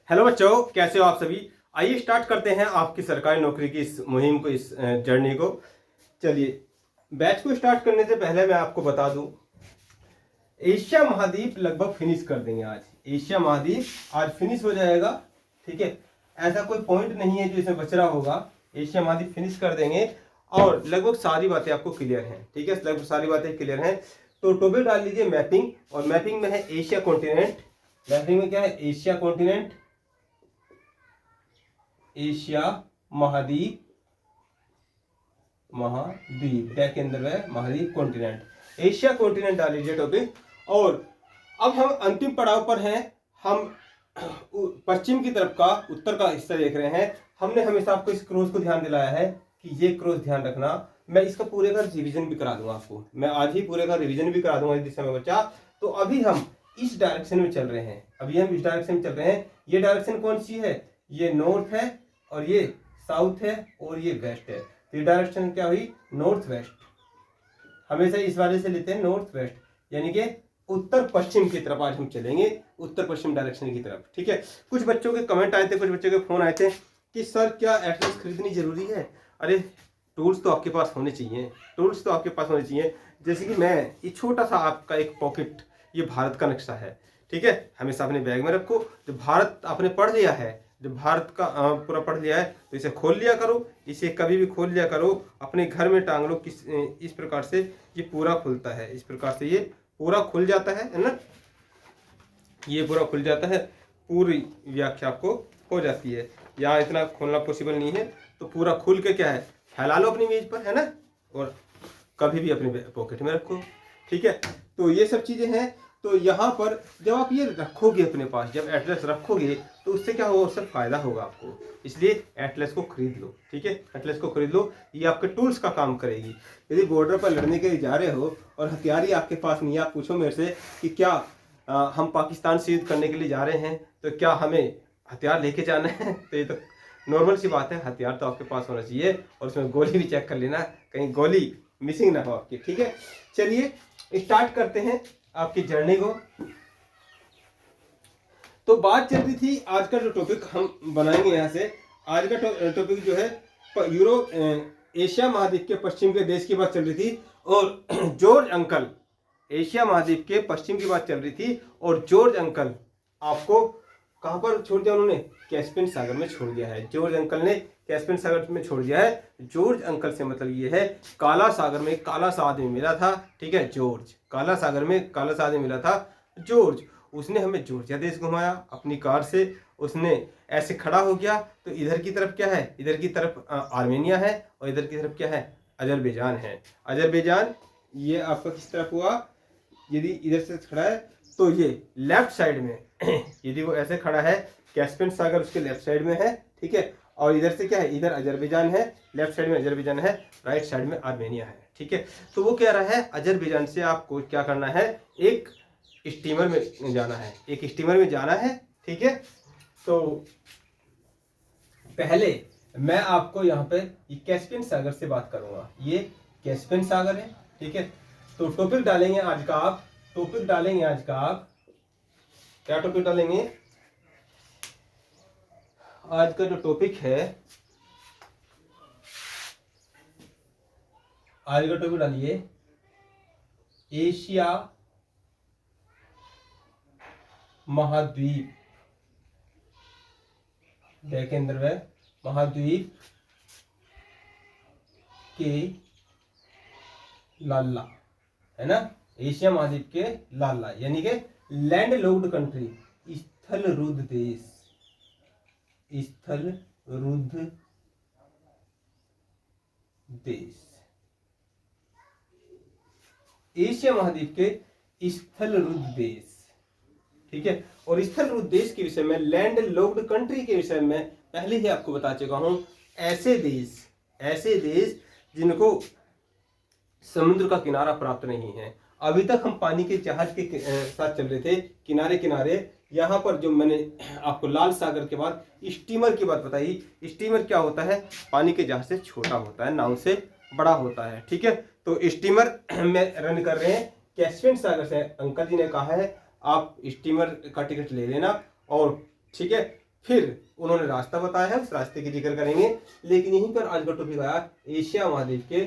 Hello बच्चों, कैसे हो आप सभी। आइए स्टार्ट करते हैं आपकी सरकारी नौकरी की इस मुहिम को, इस जर्नी को। चलिए, बैच को स्टार्ट करने से पहले मैं आपको बता दूं, एशिया महाद्वीप लगभग फिनिश कर देंगे आज। एशिया महाद्वीप आज फिनिश हो जाएगा, ठीक है। ऐसा कोई पॉइंट नहीं है जो इसमें बच रहा होगा। एशिया महाद्वीप फिनिश कर देंगे और लगभग सारी बातें आपको क्लियर हैं, ठीक है। लगभग सारी बातें क्लियर हैं। तो टॉपिक डाल लीजिए मैपिंग, और मैपिंग में है एशिया कॉन्टिनेंट। मैपिंग में क्या है? एशिया कॉन्टिनेंट, एशिया महाद्वीप, महाद्वीप के अंदर है महाद्वीप कॉन्टिनेंट, एशिया कॉन्टिनेंट डाल लीजिए टॉपिक। और अब हम अंतिम पड़ाव पर हैं। हम पश्चिम की तरफ का उत्तर का हिस्सा देख रहे हैं। हमने हमेशा आपको इस क्रॉस को ध्यान दिलाया है कि ये क्रॉस ध्यान रखना। मैं इसका पूरे का रिवीजन भी करा दूंगा आपको, मैं आज ही पूरे का रिवीजन भी करा दूंगा इस दिशा में बच्चा। तो अभी हम इस डायरेक्शन में चल रहे हैं, अभी हम इस डायरेक्शन में चल रहे हैं। ये डायरेक्शन कौन सी है? ये नॉर्थ है, और ये साउथ है, और ये वेस्ट है। तो ये डायरेक्शन क्या हुई? North west. हमेशा इस वाले से लेते हैं नॉर्थ वेस्ट, यानी कि उत्तर पश्चिम की तरफ आज हम चलेंगे, उत्तर पश्चिम डायरेक्शन की तरफ, ठीक है। कुछ बच्चों के कमेंट आए थे, कुछ बच्चों के फोन आए थे कि सर क्या एटलस खरीदनी जरूरी है? अरे टूल्स तो आपके पास होने चाहिए, टूल्स तो आपके पास होने चाहिए। जैसे कि मैं ये छोटा सा आपका एक पॉकेट, ये भारत का नक्शा है, ठीक है। हमेशा अपने बैग में रखो। जो भारत आपने पढ़ लिया है, जो भारत का पूरा पढ़ लिया है, तो इसे खोल लिया करो, इसे कभी भी खोल लिया करो, अपने घर में टांग लो। इस प्रकार से ये पूरा खुलता है, इस प्रकार से ये पूरा खुल जाता है ना, ये पूरा खुल जाता है, पूरी व्याख्या आपको हो जाती है। यहाँ इतना खोलना पॉसिबल नहीं है, तो पूरा खुल के क्या है, फैला लो अपनी मेज पर, है ना, और कभी भी अपने पॉकेट में रखो, ठीक है। तो ये सब चीजें हैं। तो यहाँ पर जब आप ये रखोगे अपने पास, जब एटलस रखोगे, तो उससे क्या होगा? उससे फायदा होगा आपको। इसलिए एटलस को खरीद लो, ठीक है। एटलस को खरीद लो, ये आपके टूल्स का काम करेगी। यदि बॉर्डर पर लड़ने के लिए जा रहे हो और हथियार ही आपके पास नहीं है, आप पूछो मेरे से कि क्या हम पाकिस्तान से युद्ध करने के लिए जा रहे हैं, तो क्या हमें हथियार लेके जाना है? तो ये तो नॉर्मल सी बात है, हथियार तो आपके पास होना चाहिए, और उसमें गोली भी चेक कर लेना, कहीं गोली मिसिंग ना हो आपकी, ठीक है। चलिए स्टार्ट करते हैं आपकी जर्नी को। तो बात चल रही थी, आज का जो टॉपिक हम बनाएंगे यहाँ से, आज का टॉपिक जो है एशिया महाद्वीप के पश्चिम के देश की बात चल रही थी। और जॉर्ज अंकल, एशिया महाद्वीप के पश्चिम की बात चल रही थी, और जॉर्ज अंकल आपको कहां पर छोड़ दिया उन्होंने? कैस्पियन सागर में छोड़ दिया है। जॉर्ज अंकल ने कैस्पियन सागर में छोड़ दिया है। जॉर्ज अंकल से मतलब ये है, काला सागर में काला सा आदमी मिला था, ठीक है, जॉर्ज। काला सागर में काला सा आदमी मिला था, जॉर्ज। उसने हमें जॉर्जिया देश घुमाया अपनी कार से। उसने ऐसे खड़ा हो गया, तो इधर की तरफ क्या है? इधर की तरफ आर्मेनिया है, और इधर की तरफ क्या है? अजरबैजान है। अजरबैजान ये आपका किस तरफ हुआ? यदि इधर से खड़ा है तो ये लेफ्ट साइड में यदि वो ऐसे खड़ा है, कैस्पियन सागर उसके लेफ्ट साइड में है, ठीक है। और इधर से क्या है? इधर अजरबैजान है, लेफ्ट साइड में अजरबैजान है, राइट साइड में आर्मेनिया है, ठीक है। तो वो कह रहा है अजरबैजान से आपको क्या करना है? एक स्टीमर में जाना है, एक स्टीमर में जाना है, ठीक है। तो पहले मैं आपको यहाँ पे ये कैस्पियन सागर से बात करूंगा। ये कैस्पियन सागर है, ठीक है। तो टॉपिक डालेंगे आज का आप, टॉपिक डालेंगे आज का आप, क्या टॉपिक डालेंगे? आज का जो टॉपिक है, आज का टॉपिक डालिए एशिया महाद्वीप केंद्र में, महाद्वीप के लाला, है ना, एशिया महाद्वीप के लाला, यानी कि लैंड लॉक्ड कंट्री, स्थल रुद्ध देश, स्थल रुद्ध देश, एशिया महाद्वीप के स्थल रुद्ध देश, ठीक है। और स्थल रुद्ध देश के विषय में, लैंड लॉक्ड कंट्री के विषय में पहले ही आपको बता चुका हूं। ऐसे देश जिनको समुद्र का किनारा प्राप्त नहीं है। अभी तक हम पानी के जहाज के साथ चल रहे थे, किनारे किनारे। यहाँ पर जो मैंने आपको लाल सागर के बाद स्टीमर की बात बताई, स्टीमर क्या होता है? पानी के जहाज से छोटा होता है, नाव से बड़ा होता है, ठीक है। तो स्टीमर में रन कर रहे हैं कैस्पियन सागर से। अंकल जी ने कहा है आप स्टीमर का टिकट ले लेना, और ठीक है, फिर उन्होंने रास्ता बताया है, उस रास्ते की जिक्र करेंगे। लेकिन यहीं पर आज का टॉपिक आया एशिया महाद्वीप के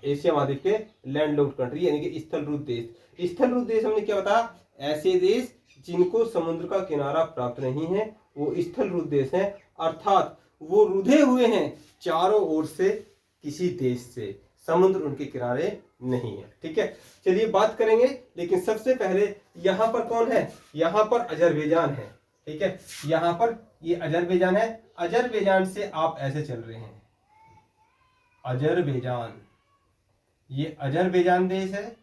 एशिया महाद्वीप के लैंडलॉक्ड कंट्री यानी कि स्थलरूप देश। स्थलरूप देश हमने क्या बताया, ऐसे देश जिनको समुद्र का किनारा प्राप्त नहीं है वो स्थलरूप देश हैं, अर्थात वो रुधे हुए हैं चारों ओर से, किसी देश से समुद्र उनके किनारे नहीं है। ठीक है, चलिए बात करेंगे। लेकिन सबसे पहले यहाँ पर कौन है, यहाँ पर अजरबैजान है। ठीक है, यहाँ पर ये अजरबैजान है। अजरबैजान से आप ऐसे चल रहे हैं, अजरबैजान, ये अजरबैजान देश है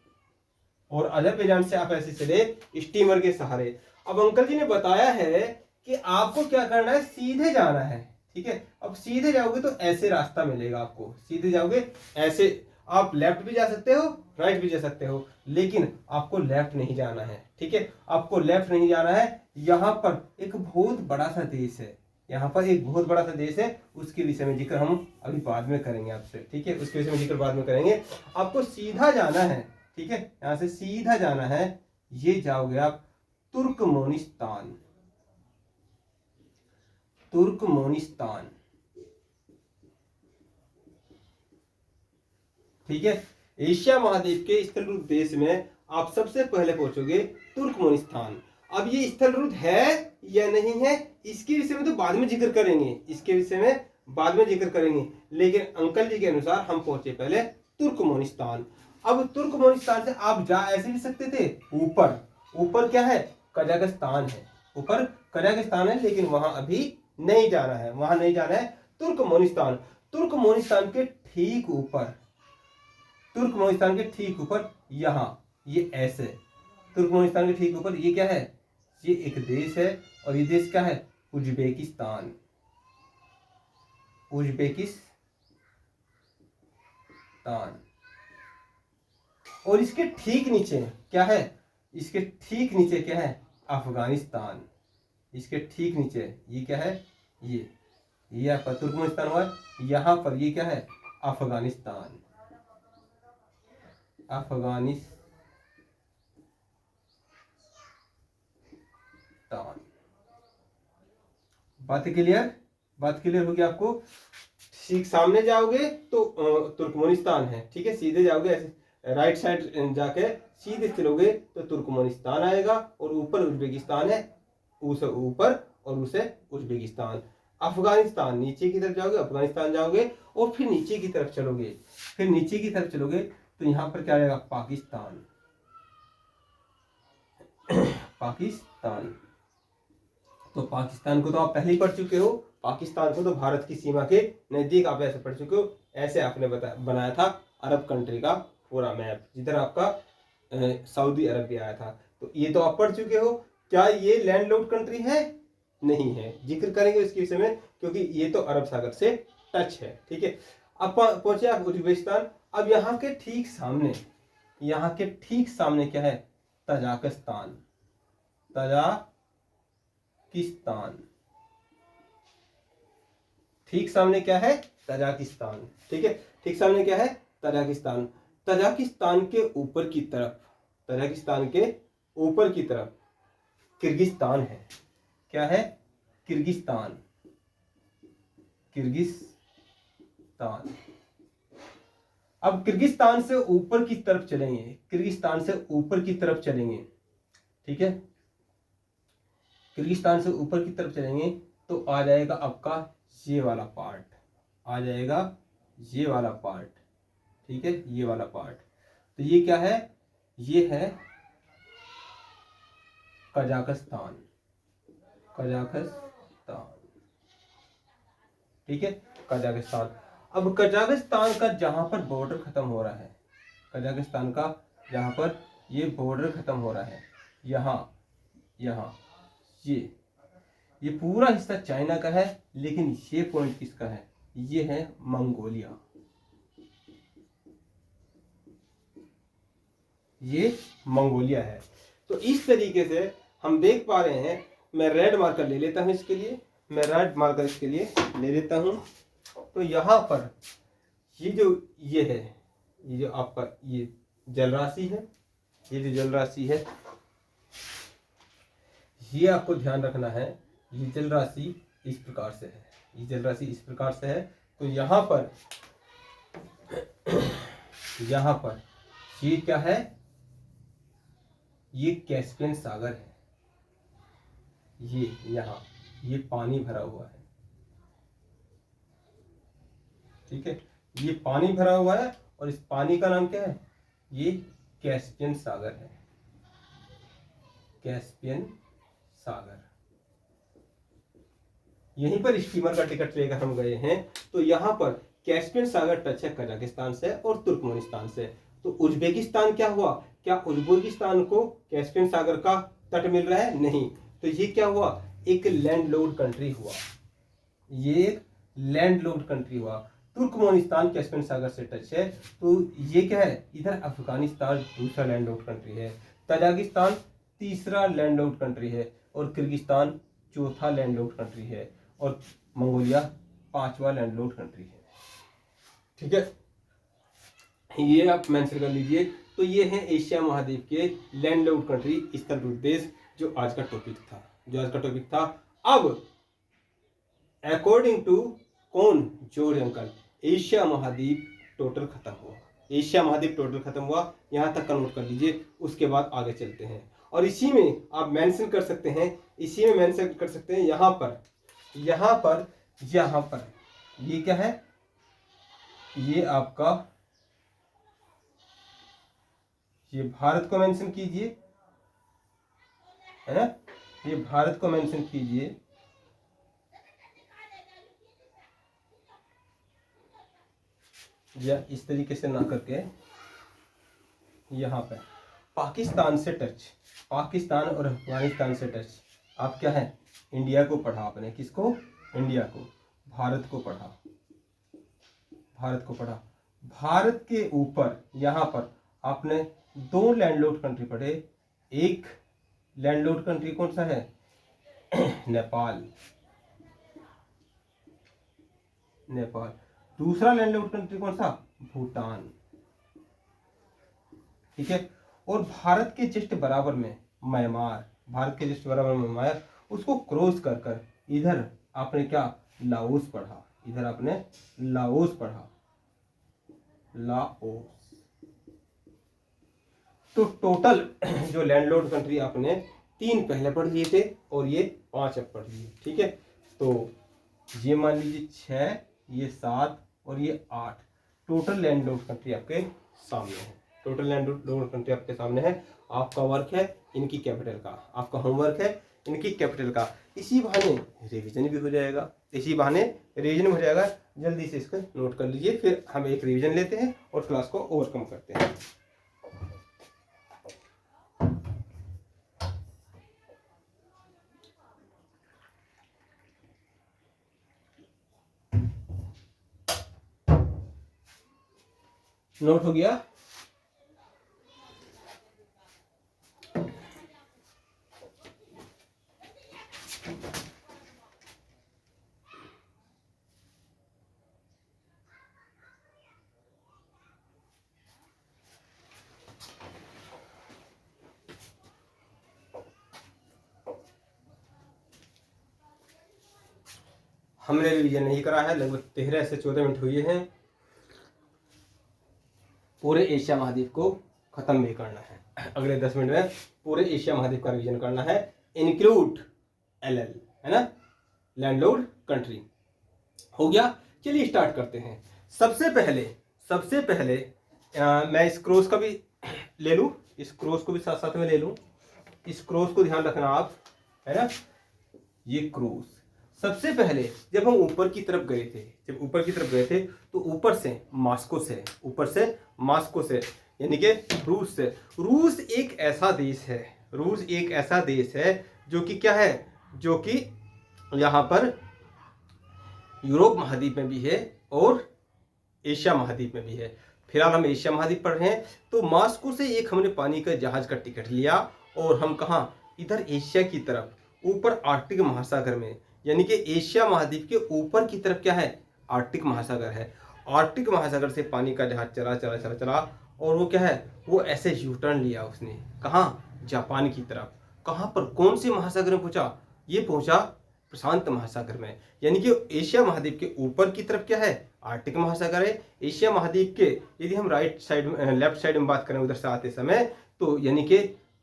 और अजरबैजान से आप ऐसे चले स्टीमर के सहारे। अब अंकल जी ने बताया है कि आपको क्या करना है, सीधे जाना है। ठीक है, अब सीधे जाओगे तो ऐसे रास्ता मिलेगा आपको, सीधे जाओगे ऐसे, आप लेफ्ट भी जा सकते हो राइट भी जा सकते हो, लेकिन आपको लेफ्ट नहीं जाना है। ठीक है, आपको लेफ्ट नहीं जाना है। यहाँ पर एक बहुत बड़ा सा देश है, यहाँ पर एक बहुत बड़ा सा देश है, उसके विषय में जिक्र हम अभी बाद में करेंगे आपसे। ठीक है, उसके विषय में जिक्र बाद में करेंगे। आपको सीधा जाना है। ठीक है, यहाँ से सीधा जाना है, ये जाओगे आप तुर्कमेनिस्तान, तुर्कमेनिस्तान। ठीक है, एशिया महाद्वीप के स्थलरूप देश में आप सबसे पहले पहुंचोगे तुर्कमेनिस्तान। अब ये स्थलरूप है या नहीं है इसके विषय में तो बाद में जिक्र करेंगे, इसके विषय में बाद में जिक्र करेंगे। लेकिन अंकल जी के अनुसार हम पहुंचे पहले तुर्कमेनिस्तान। अब तुर्कमेनिस्तान से आप जा ऐसे भी सकते थे, ऊपर ऊपर क्या है, कजाकिस्तान है, ऊपर कजाकिस्तान है, लेकिन वहां अभी नहीं जाना है, वहां नहीं जाना है। तुर्कमेनिस्तान, तुर्कमेनिस्तान के ठीक ऊपर, तुर्कमेनिस्तान के ठीक ऊपर यहाँ ये ऐसे, तुर्कमेनिस्तान के ठीक ऊपर ये क्या है, ये एक देश है और ये देश क्या है, उज्बेकिस्तान, उज्बेकिस्तान। और इसके ठीक नीचे क्या है, इसके ठीक नीचे क्या है, अफगानिस्तान। इसके ठीक नीचे ये क्या है, ये आपका तुर्कमेनिस्तान हुआ, यहाँ पर ये क्या है, अफगानिस्तान, अफगानिस्तान। बात क्लियर, बात क्लियर होगी आपको। ठीक सामने जाओगे तो तुर्कमेनिस्तान है। ठीक है, सीधे जाओगे ऐसे राइट साइड जाके सीधे चलोगे तो तुर्कमेनिस्तान आएगा और ऊपर उज्बेकिस्तान है, उस ऊपर और उसे उज्बेकिस्तान। अफगानिस्तान, नीचे की तरफ जाओगे अफगानिस्तान जाओगे और फिर नीचे की तरफ चलोगे, फिर नीचे की तरफ चलोगे तो यहाँ पर क्या आएगा, पाकिस्तान, पाकिस्तान। तो पाकिस्तान को तो आप पहले ही पढ़ चुके हो, पाकिस्तान को तो भारत की सीमा के नजदीक आप ऐसे पढ़ चुके हो। ऐसे आपने बनाया था अरब कंट्री का पूरा मैप, जिधर आपका सऊदी अरब भी आया था। तो ये तो आप पढ़ चुके हो। क्या ये लैंडलॉक्ड कंट्री है, नहीं है, जिक्र करेंगे इसके विषय में, क्योंकि ये तो अरब सागर से टच है। ठीक है, अब पहुंचे आप उज्बेकिस्तान। अब यहाँ के ठीक सामने, यहाँ के ठीक सामने क्या है, तजाकिस्तान, तजाकिस्तान। ठीक सामने क्या है, तजाकिस्तान। ठीक है, ठीक सामने क्या है, तजाकिस्तान। तजाकिस्तान के ऊपर की तरफ, तजाकिस्तान के ऊपर की तरफ किर्गिस्तान है। क्या है, किर्गिस्तान, किर्गिस्तान। अब किर्गिस्तान से ऊपर की तरफ चलेंगे, किर्गिस्तान से ऊपर की तरफ चलेंगे। ठीक है, किर्गिस्तान से ऊपर की तरफ चलेंगे तो आ जाएगा आपका ये वाला पार्ट, आ जाएगा ये वाला पार्ट। ठीक है, ये वाला पार्ट। तो ये क्या है, ये है कजाकिस्तान, कजाकिस्तान। ठीक है, कजाकिस्तान। अब कजाकिस्तान का जहां पर बॉर्डर खत्म हो रहा है, कजाकिस्तान का जहां पर ये बॉर्डर खत्म हो रहा है, यहाँ ये पूरा हिस्सा चाइना का है, लेकिन ये पॉइंट किसका है, ये है मंगोलिया, ये मंगोलिया है। तो इस तरीके से हम देख पा रहे हैं। मैं रेड मार्कर ले लेता हूं इसके लिए, मैं रेड मार्कर इसके लिए ले लेता हूं। तो यहाँ पर ये जो ये है, ये जो आपका ये जलराशि है, ये जो जलराशि है, ये आपको ध्यान रखना है। ये जल राशि इस प्रकार से है, ये जल राशि इस प्रकार से है। तो यहाँ पर ये क्या है, ये कैस्पियन सागर है। ये यहाँ ये पानी भरा हुआ है, ठीक है, ये पानी भरा हुआ है और इस पानी का नाम क्या है, ये कैस्पियन सागर है, कैस्पियन सागर। यहीं पर स्टीमर का टिकट लेकर हम गए हैं। तो यहाँ पर कैस्पियन सागर टच है कजाकिस्तान से और तुर्कमेनिस्तान से। तो उज्बेकिस्तान क्या हुआ, क्या उज्बेकिस्तान को कैस्पियन सागर का तट मिल रहा है? नहीं। तो ये क्या हुआ, एक लैंडलॉक्ड कंट्री हुआ, ये एक लैंडलॉक्ड कंट्री हुआ। तुर्कमेनिस्तान कैस्पियन सागर से टच है, तो ये क्या है, इधर अफगानिस्तान दूसरा लैंडलॉक्ड कंट्री है, तजाकिस्तान तीसरा लैंडलॉक्ड कंट्री है और किर्गिस्तान चौथा लैंडलॉक्ड कंट्री है और मंगोलिया पांचवा लैंडलॉक्ड कंट्री है। ठीक है, ये आप मेंशन कर लीजिए। तो ये है एशिया महाद्वीप के लैंडलॉक्ड कंट्री स्थल रूप देश, जो आज का टॉपिक था। अब अकॉर्डिंग टू कौन, जॉर्ज अंकल, एशिया महाद्वीप टोटल खत्म हुआ। यहाँ तक का नोट कर लीजिए, उसके बाद आगे चलते हैं। और इसी में आप मेंशन कर सकते हैं, यहाँ पर ये क्या है, ये आपका, ये भारत को मेंशन कीजिए, है ना, ये भारत को मेंशन कीजिए। या इस तरीके से ना करके यहाँ पे पाकिस्तान और अफगानिस्तान से टच। आप क्या है, इंडिया को पढ़ा आपने, किसको, इंडिया को, भारत को पढ़ा। भारत के ऊपर यहाँ पर आपने दो लैंडलॉक्ड कंट्री पढ़े। एक लैंडलॉक्ड कंट्री कौन सा है, नेपाल। दूसरा लैंडलॉक्ड कंट्री कौन सा, भूटान। ठीक है, और भारत के जस्ट बराबर में म्यांमार, उसको क्रॉस कर इधर आपने क्या, लाओस पढ़ा, लाओस। तो टोटल जो लैंडलॉक्ड कंट्री आपने 3 पहले पढ़ लिए थे और ये 5 अब पढ़ लिए। ठीक है, तो ये मान लीजिए 6, ये 7 और ये 8 टोटल लैंडलॉक्ड कंट्री आपके सामने है। आपका वर्क है इनकी कैपिटल का, आपका होमवर्क है इनकी कैपिटल का। इसी बहाने रिवीजन भी हो जाएगा, जल्दी से इसको नोट कर लीजिए। फिर हम एक रिवीजन लेते हैं और क्लास को ओवरकम करते हैं। नोट हो गया? हमने रिवीजन नहीं करा है, लगभग 13 से 14 मिनट हुए हैं। पूरे एशिया महाद्वीप को खत्म भी करना है, अगले 10 मिनट में पूरे एशिया महाद्वीप का रिवीजन करना है, इंक्लूड LL, है ना, लैंडलॉक्ड कंट्री। हो गया, चलिए स्टार्ट करते हैं। सबसे पहले मैं इस क्रॉस का भी ले लूं, इस क्रॉस को भी साथ साथ में ले लूं। इस क्रॉस को ध्यान रखना आप, है ना, ये क्रॉस। सबसे पहले जब हम ऊपर की तरफ गए थे, तो ऊपर से मास्को से यानी कि रूस एक ऐसा देश है जो कि क्या है, जो कि यहाँ पर यूरोप महाद्वीप में भी है और एशिया महाद्वीप में भी है। फिलहाल हम एशिया महाद्वीप पर हैं। तो मास्को से एक हमने पानी का जहाज का टिकट लिया और हम कहाँ, इधर एशिया की तरफ, ऊपर आर्कटिक महासागर में, यानी कि एशिया महाद्वीप के ऊपर की तरफ क्या है, आर्कटिक महासागर है। आर्कटिक महासागर से पानी का जहाज चला और वो क्या है, वो ऐसे यू टर्न लिया उसने, कहाँ, जापान की तरफ। कहाँ पर, कौन से महासागर में पहुंचा, ये पहुंचा प्रशांत महासागर में। यानी कि एशिया महाद्वीप के ऊपर की तरफ क्या है, आर्कटिक महासागर है। एशिया महाद्वीप के यदि हम राइट साइड में, लेफ्ट साइड में बात करें उधर से आते समय, तो यानी कि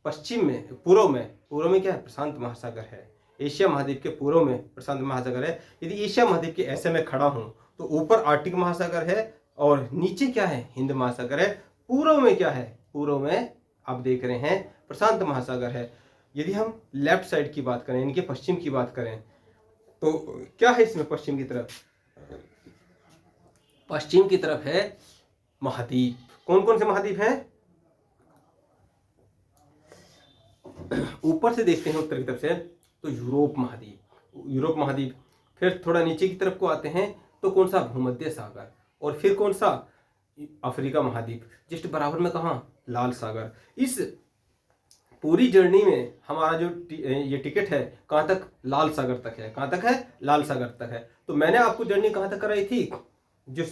पश्चिम में, पूर्व में क्या है, प्रशांत महासागर है। एशिया महाद्वीप के पूर्व में प्रशांत महासागर है। यदि एशिया महाद्वीप के ऐसे में खड़ा हूं तो ऊपर आर्कटिक महासागर है और नीचे क्या है, हिंद महासागर है। पूर्व में क्या है, पूर्व में आप देख रहे हैं प्रशांत महासागर है। यदि हम लेफ्ट साइड की बात करें, यानी कि पश्चिम की बात करें, तो क्या है इसमें पश्चिम की तरफ, पश्चिम की तरफ है महाद्वीप। कौन कौन से महाद्वीप हैं, ऊपर से देखते हैं उत्तर की तरफ से तो यूरोप महाद्वीप, फिर थोड़ा नीचे की तरफ को आते हैं तो कौन सा, भूमध्य सागर, और फिर कौन सा, अफ्रीका महाद्वीप, जस्ट बराबर में कहाँ, लाल सागर। इस पूरी जर्नी में हमारा जो ये टिकट है कहाँ तक, लाल सागर तक है। कहाँ तक है, लाल सागर तक है। तो मैंने आपको जर्नी कहाँ तक कराई थी, जो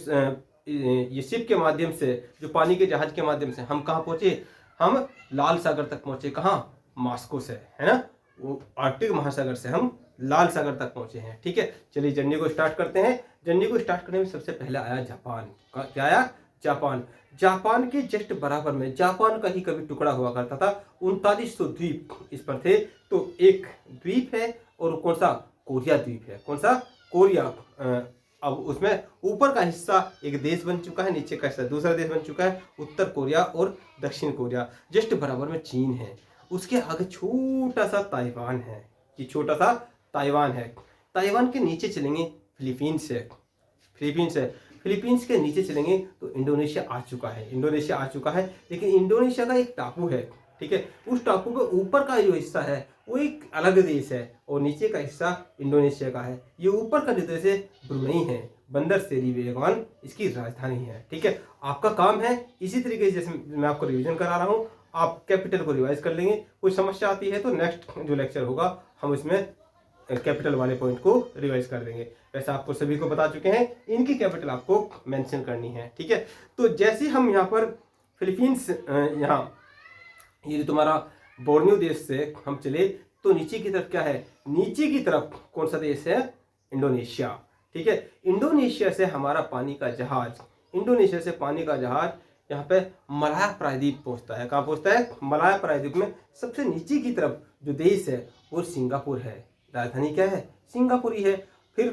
ये शिप के माध्यम से, जो पानी के जहाज के माध्यम से हम कहाँ पहुंचे, हम लाल सागर तक पहुंचे। कहाँ, मॉस्को से, है ना, वो आर्कटिक महासागर से हम लाल सागर तक पहुंचे हैं। ठीक है, चलिए जर्नी को स्टार्ट करते हैं। जर्नी को स्टार्ट करने में सबसे पहले आया जापान। क्या आया, जापान के जस्ट बराबर में, जापान का ही कभी टुकड़ा हुआ करता था, 3900 द्वीप इस पर थे। तो एक द्वीप है और कौन सा, कोरिया द्वीप है। कौन सा, कोरिया। अब उसमें ऊपर का हिस्सा एक देश बन चुका है, नीचे का हिस्सा दूसरा देश बन चुका है, उत्तर कोरिया और दक्षिण कोरिया। जस्ट बराबर में चीन है, उसके आगे छोटा सा ताइवान है, कि छोटा सा ताइवान है। ताइवान के नीचे चलेंगे फिलीपींस है, फिलीपींस के नीचे चलेंगे तो इंडोनेशिया आ चुका है। लेकिन इंडोनेशिया का एक टापू है, ठीक है, उस टापू के ऊपर का जो हिस्सा है वो एक अलग देश है और नीचे का हिस्सा इंडोनेशिया का है। ये ऊपर का जो देश है ब्रुनेई है, बंदर सेरी बेगान इसकी राजधानी है। ठीक है, आपका काम है इसी तरीके से, जैसे मैं आपको रिवीजन करा रहा हूँ, आप कैपिटल को रिवाइज कर लेंगे। कोई समस्या आती है तो नेक्स्ट जो लेक्चर होगा हम इसमें कैपिटल वाले पॉइंट को रिवाइज कर देंगे। वैसे आपको सभी को बता चुके हैं, इनकी कैपिटल आपको मेंशन करनी है। ठीक है, तो जैसे हम यहाँ पर फिलीपींस, यहाँ ये तुम्हारा बोर्नियो देश से हम चले तो नीचे की तरफ क्या है, नीचे की तरफ कौन सा देश है, इंडोनेशिया। ठीक है, इंडोनेशिया से हमारा पानी का जहाज यहाँ पे मलाया प्रायद्वीप पहुंचता है। कहाँ पहुंचता है, मलाया प्रायद्वीप में सबसे नीचे की तरफ जो देश है वो सिंगापुर है, राजधानी क्या है, सिंगापुर ही है। फिर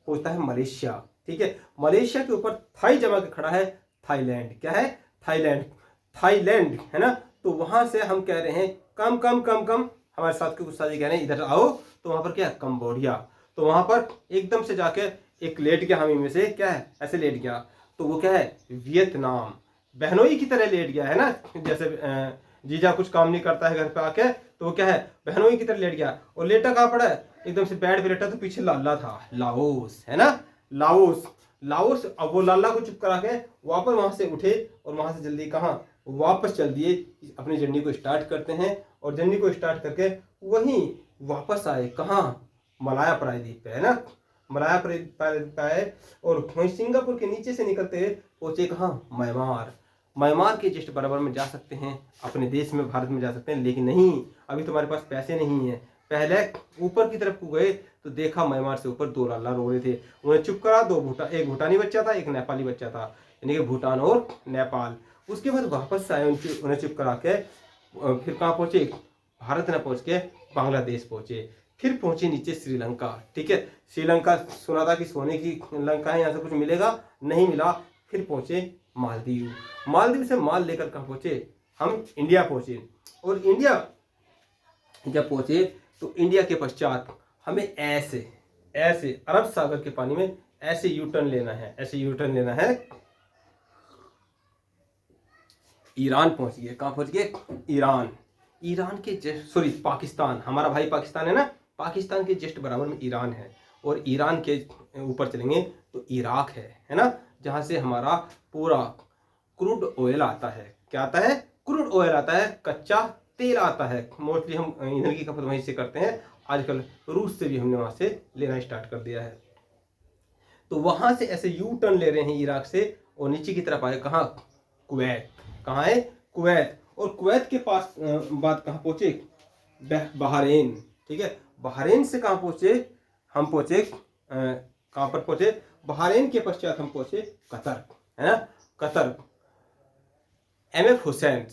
पहुंचता है मलेशिया। ठीक है, मलेशिया के ऊपर थाई जमा के खड़ा है थाईलैंड। क्या है, थाईलैंड है ना। तो वहां से हम कह रहे हैं कम, हमारे साथ के कुछ साथी कह रहे हैं इधर आओ, तो वहां पर क्या है, कंबोडिया। तो वहां पर एकदम से जाके एक लेट गया, हम इनमें से क्या है, ऐसे लेट गया, तो वो क्या है, वियतनाम। बहनोई की तरह लेट गया है ना, जैसे जीजा कुछ काम नहीं करता है घर पे आके, तो वो क्या है, बहनोई की तरह लेट गया। और लेटा कहाँ पड़ा है, एकदम से बेड पे लेटा, तो पीछे लाला था, लाओस है ना, लाओस। अब वो लाला को चुप करा के वापस वहां से उठे और वहां से जल्दी कहाँ, वापस चल दिए, अपनी जर्नी को स्टार्ट करते हैं। और जर्नी को स्टार्ट करके वहीं वापस आए, कहाँ, मलाया प्रायद्वीप पे, है ना, मलाया प्रायद्वीप पे आए। और वहीं सिंगापुर के नीचे से निकलते पहुंचे कहाँ, म्यांमार के जस्ट बराबर में जा सकते हैं, अपने देश में, भारत में जा सकते हैं। लेकिन नहीं, अभी तुम्हारे पास पैसे नहीं है। पहले ऊपर की तरफ को गए तो देखा म्यांमार से ऊपर 2 लाला रो रहे थे, उन्हें चुप करा। एक भूटानी बच्चा था, एक नेपाली बच्चा था, यानी कि भूटान और नेपाल। उसके बाद वापस आए, उन्हें चुप करा के फिर कहाँ पहुंचे, भारत न पहुंच के बांग्लादेश पहुंचे। फिर पहुंचे नीचे श्रीलंका। ठीक है, श्रीलंका सुना था कि सोने की लंका है, यहाँ से कुछ मिलेगा, नहीं मिला। फिर पहुंचे मालदीव से माल लेकर कहाँ पहुंचे, हम इंडिया पहुंचे। और इंडिया जब पहुंचे तो इंडिया के पश्चात हमें ऐसे अरब सागर के पानी में ऐसे यू टर्न लेना है, ईरान पहुंच गए। कहाँ पहुंच गए, ईरान के पाकिस्तान, हमारा भाई पाकिस्तान है ना, पाकिस्तान के जस्ट बराबर में ईरान है। और ईरान के ऊपर चलेंगे तो इराक है ना, जहां से हमारा पूरा क्रूड ऑयल आता है। क्या आता है, क्रूड ऑयल आता है, कच्चा तेल आता है। मोस्टली हम ईंधन की खपत वहीं से करते हैं। आजकल रूस से भी हमने वहां से लेना स्टार्ट कर दिया है। तो वहां से ऐसे यू टर्न ले रहे हैं इराक से, और नीचे की तरफ आए कहाँ, कुवैत। कहाँ है, कुवैत। और कुवैत के पास बाद कहाँ पहुंचे, बहरेन। ठीक है, बहरेन से कहाँ पहुंचे हम पहुँचे कहाँ पर पहुँचे, बहरीन के पश्चात हम पहुँचे कतर, है ना, कतर। MF हुसैन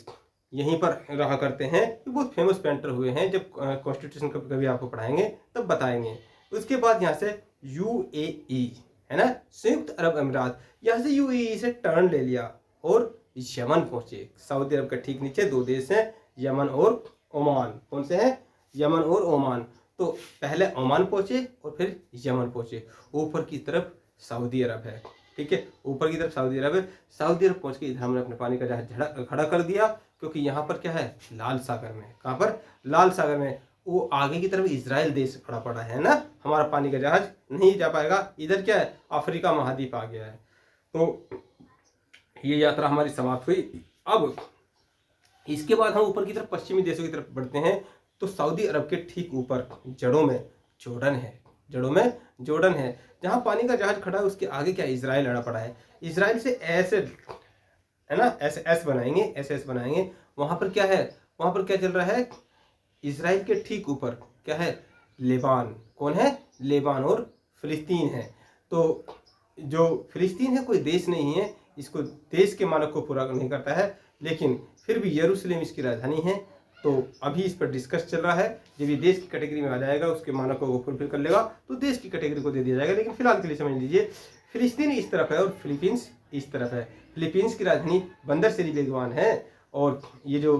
यहीं पर रहा करते हैं, ये बहुत फेमस पेंटर हुए हैं, जब कॉन्स्टिट्यूशन कभी आपको पढ़ाएंगे तब बताएंगे। उसके बाद यहाँ से UAE, है ना, संयुक्त अरब अमीरात, यहाँ से UAE से टर्न ले लिया और यमन पहुंचे। सऊदी अरब के ठीक नीचे दो देश हैं, यमन और ओमान। कौन से हैं, यमन और ओमान। तो पहले ओमान पहुंचे और फिर यमन पहुंचे। ऊपर की तरफ सऊदी अरब है, ठीक है, ऊपर की तरफ सऊदी अरब है। सऊदी अरब पहुंच के इधर हमने अपने पानी का जहाज खड़ा कर दिया, क्योंकि यहाँ पर क्या है, लाल सागर में। कहाँ पर, लाल सागर में। वो आगे की तरफ इजराइल देश खड़ा पड़ा है ना, हमारा पानी का जहाज नहीं जा पाएगा। इधर क्या है, अफ्रीका महाद्वीप आ गया है। तो ये यात्रा हमारी समाप्त हुई। अब इसके बाद हम ऊपर की तरफ पश्चिमी देशों की तरफ बढ़ते हैं। तो सऊदी अरब के ठीक ऊपर जड़ों में जॉर्डन है, जड़ों में जॉर्डन है। जहाँ पानी का जहाज खड़ा है उसके आगे क्या, इजराइल अड़ा पड़ा है। इजराइल से ऐसे, है ना, ऐसे एस बनाएंगे, ऐसे एस बनाएंगे। वहाँ पर क्या है, वहाँ पर क्या चल रहा है, इजराइल के ठीक ऊपर क्या है, लेबान। कौन है, लेबान और फिलिस्तीन है। तो जो फिलिस्तीन है कोई देश नहीं है, इसको देश के मानक को पूरा नहीं करता है, लेकिन फिर भी यरूशलेम इसकी राजधानी है। तो अभी इस पर डिस्कस चल रहा है। जब ये देश की कैटेगरी में आ जाएगा, उसके मानकों को फुलफिल कर लेगा, तो देश की कैटेगरी को दे दिया जाएगा। लेकिन फिलहाल के लिए समझ लीजिए, फिलिस्तीन इस तरफ है और फिलीपींस इस तरफ है। फिलीपींस की राजधानी बंदर सेरी बेगवान है, और ये जो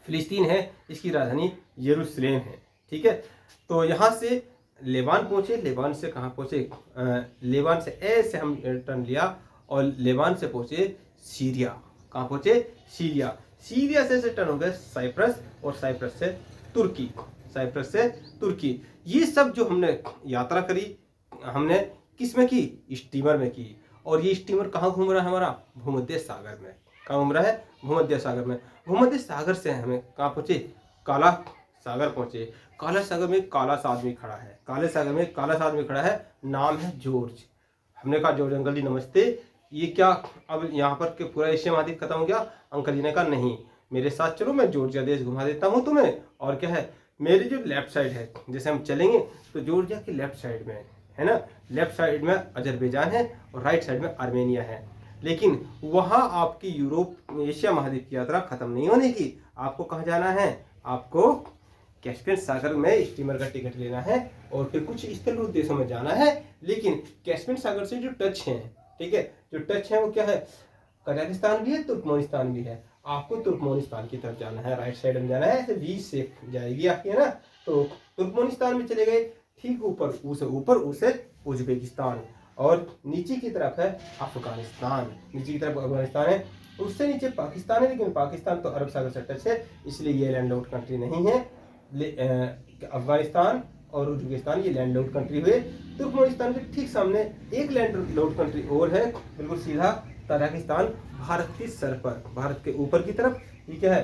फिलिस्तीन है इसकी राजधानी यरूशलेम है, ठीक है। तो यहाँ से लेबान पहुँचे, लेबान से कहाँ पहुँचे, लेबान से ऐसे हम टर्न लिया और लेबान से पहुँचे सीरिया। कहाँ पहुँचे, सीरिया। सीरिया से टर्न हो गए साइप्रस, और साइप्रस से तुर्की, साइप्रस से तुर्की। ये सब जो हमने यात्रा करी, हमने किस में की, स्टीमर में की। और ये स्टीमर कहाँ घूम रहा है, हमारा भूमध्य सागर में। कहाँ घूम रहा है, भूमध्य सागर में। भूमध्य सागर से हमें कहाँ पहुँचे, काला सागर पहुँचे। काला सागर में काला सा आदमी खड़ा है, काले सागर में काला सा आदमी खड़ा है, नाम है जॉर्ज। हमने कहा जॉर्ज अंकल जी नमस्ते, ये क्या अब यहाँ पर के पूरा एशिया महाद्वीप खत्म हो गया। अंकल जी ने कहा नहीं, मेरे साथ चलो, मैं जॉर्जिया देश घुमा देता हूँ तुम्हें। और क्या है, मेरी जो लेफ्ट साइड है, जैसे हम चलेंगे तो जॉर्जिया की लेफ्ट साइड में, है ना, लेफ्ट साइड में अजरबैजान है और राइट साइड में आर्मेनिया है। लेकिन वहाँ आपकी यूरोप एशिया महाद्वीप की यात्रा खत्म नहीं होने की। आपको कहाँ जाना है, आपको कैस्पियन सागर में स्टीमर का टिकट लेना है और फिर कुछ स्थल देशों में जाना है। लेकिन कैस्पियन सागर से जो टच है, ठीक है, जो टच है वो क्या है, कजाकिस्तान भी है, तुर्कमेनिस्तान भी है। आपको तुर्कमेनिस्तान की तरफ जाना है, राइट साइड में जाना है, ऐसे बीच से जाएगी आपकी, है ना। तो तुर्कमेनिस्तान में चले गए, ठीक ऊपर उसे उज्बेकिस्तान, और नीचे की तरफ है अफगानिस्तान, नीचे की तरफ अफगानिस्तान है। उससे नीचे पाकिस्तान है, लेकिन पाकिस्तान तो अरब सागर से टच है, इसलिए ये लैंड आउट कंट्री नहीं है। अफगानिस्तान और उज्बेकिस्तान ये लैंड आउट कंट्री हुए। तुर्कमेनिस्तान के ठीक सामने एक लैंड आउट कंट्री और है, बिल्कुल सीधा ताजिकिस्तान, भारत की सर पर, भारत के ऊपर की तरफ। ये क्या है,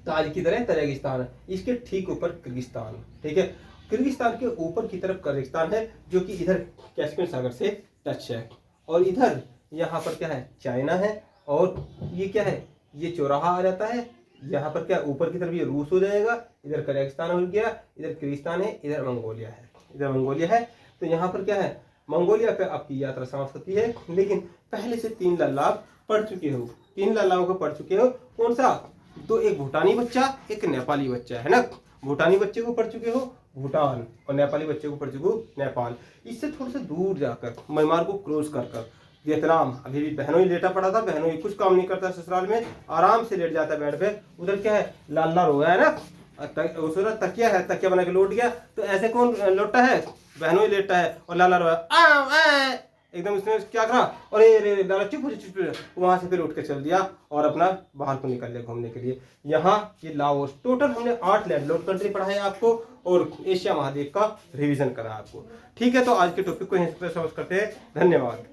ताज की तरह ताजिकिस्तान, इसके ठीक ऊपर किर्गिस्तान, ठीक है। किर्गिस्तान के ऊपर की तरफ कजाकिस्तान है, जो कि इधर कैस्पियन सागर से टच है। और इधर यहाँ पर क्या है, चाइना है, और ये क्या है, ये चौराहा आ जाता है। यहाँ पर क्या, ऊपर की तरफ ये रूस हो जाएगा, इधर कजाकिस्तान हो गया, इधर किर्गिस्तान है, इधर मंगोलिया है, इधर मंगोलिया है। तो यहाँ पर क्या है, मंगोलिया पे आपकी यात्रा समाप्त होती है। लेकिन पहले से 3 लल्लाव पढ़ चुके हो, 3 लल्लावों को पढ़ चुके हो। कौन सा, तो एक भूटानी बच्चा, एक नेपाली बच्चा, है ना। भूटानी बच्चे को पढ़ चुके हो भूटान, और नेपाली बच्चे को पढ़ चुके हो नेपाल। इससे थोड़ा सा दूर जाकर म्यांमार को क्रॉस कर वियतनाम, अभी भी बहनों ही लेटा पड़ा था, बहनों ही कुछ काम नहीं करता ससुराल में, आराम से लेट जाता बेड पे। उधर क्या है, लाल हो गया है ना, तकिया है, तकिया बना के लौट गया। तो ऐसे कौन लौटा है, बहनों ही लेटा है और लाला रोया एकदम। इसने क्या करा, और ये लाला चुप, वहां से फिर उठ के चल दिया और अपना बाहर को निकल लिया घूमने के लिए। यहाँ ये लाओस, टोटल हमने 8 लैंडलॉर्ड कंट्री पढ़ा है आपको, और एशिया महाद्वीप का रिवीजन करा आपको, ठीक है। तो आज के टॉपिक को यहीं पर समझ करते हैं, धन्यवाद।